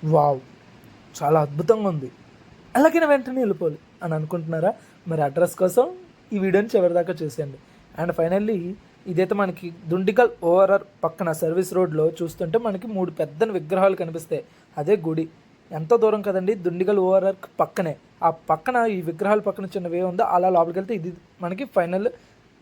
Wow! చాలా అద్భుతంగా ఉంది. ఎలాగైనా వెంటనే వెళ్ళిపోవాలి అని అనుకుంటున్నారా? మరి అడ్రస్ కోసం ఈ వీడియోని చివరిదాకా చూసేయండి. అండ్ ఫైనల్లీ ఇదైతే మనకి దుండిగల్ ఓఆర్ఆర్ పక్కన సర్వీస్ రోడ్‌లో చూస్తుంటే మనకి 3 పెద్ద విగ్రహాలు కనిపిస్తాయి. అదే గుడి. ఎంతో దూరం కదండీ! దుండిగల్ ఓఆర్ఆర్‌కి పక్కనే. ఆ పక్కన ఈ విగ్రహాల పక్కన చిన్న వే ఉందో అలా లోపలికెళ్తే ఇది మనకి ఫైనల్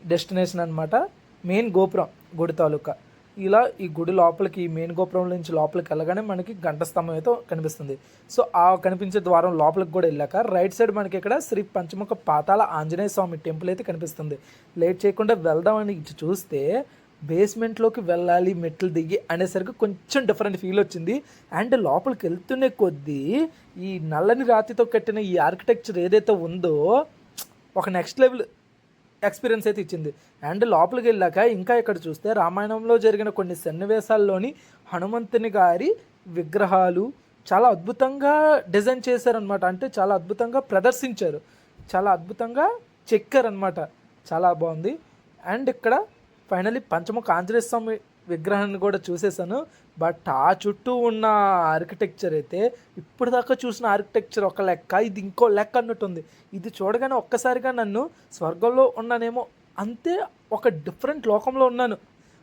డెస్టినేషన్ అనమాట. మెయిన్ గోపురం గుడి తాలూకా. ఇలా ఈ గుడి లోపలికి మెయిన్ గోపురం నుంచి లోపలికి వెళ్ళగానే మనకి గంట స్తంభం అయితే కనిపిస్తుంది. సో ఆ కనిపించే ద్వారం లోపలికి కూడా వెళ్ళాక రైట్ సైడ్ మనకి ఇక్కడ శ్రీ పంచముఖ పాతాల ఆంజనేయ స్వామి టెంపుల్ అయితే కనిపిస్తుంది. లేట్ చేయకుండా వెళ్దామని ఇటు చూస్తే బేస్మెంట్లోకి వెళ్ళాలి మెట్లు దిగి అనేసరికి కొంచెం డిఫరెంట్ ఫీల్ వచ్చింది. అండ్ లోపలికి వెళ్తూనే కొద్దీ ఈ నల్లని రాతితో కట్టిన ఈ ఆర్కిటెక్చర్ ఏదైతే ఉందో ఒక నెక్స్ట్ లెవెల్ ఎక్స్పీరియన్స్ అయితే ఇచ్చింది. అండ్ లోపలికి వెళ్ళాక ఇంకా ఇక్కడ చూస్తే రామాయణంలో జరిగిన కొన్ని సన్నివేశాల్లోని హనుమంతుని గారి విగ్రహాలు చాలా అద్భుతంగా డిజైన్ చేశారనమాట. అంటే చాలా అద్భుతంగా ప్రదర్శించారు, చాలా అద్భుతంగా చెక్కారనమాట. చాలా బాగుంది. అండ్ ఇక్కడ ఫైనలీ పంచముఖ ఆంజనేయ స్వామి విగ్రహాన్ని కూడా చూసేసాను. బట్ ఆ చుట్టూ ఉన్న ఆర్కిటెక్చర్ అయితే ఇప్పటిదాకా చూసిన ఆర్కిటెక్చర్ ఒక లెక్క, ఇది ఇంకో లెక్క అన్నట్టుంది. ఇది చూడగానే ఒక్కసారిగా నన్ను స్వర్గంలో ఉన్నానేమో, అంతే ఒక డిఫరెంట్ లోకంలో ఉన్నాను,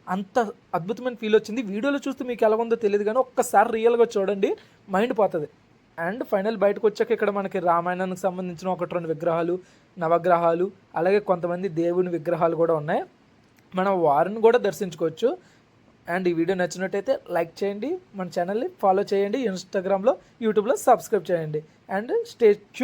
అంత అద్భుతమైన ఫీల్ వచ్చింది. వీడియోలో చూస్తే మీకు ఎలా ఉందో తెలియదు కానీ ఒక్కసారి రియల్గా చూడండి, మైండ్ పోతుంది. అండ్ ఫైనల్ బయటకు వచ్చాక ఇక్కడ మనకి రామాయణానికి సంబంధించిన 1-2 విగ్రహాలు, నవగ్రహాలు, అలాగే కొంతమంది దేవుని విగ్రహాలు కూడా ఉన్నాయి. మనం వారిని కూడా దర్శించుకోవచ్చు. అండ్ ఈ వీడియో నచ్చినట్టయితే లైక్ చేయండి, మన ఛానల్ని ఫాలో చేయండి, ఇన్స్టాగ్రామ్లో యూట్యూబ్లో సబ్స్క్రైబ్ చేయండి. And stay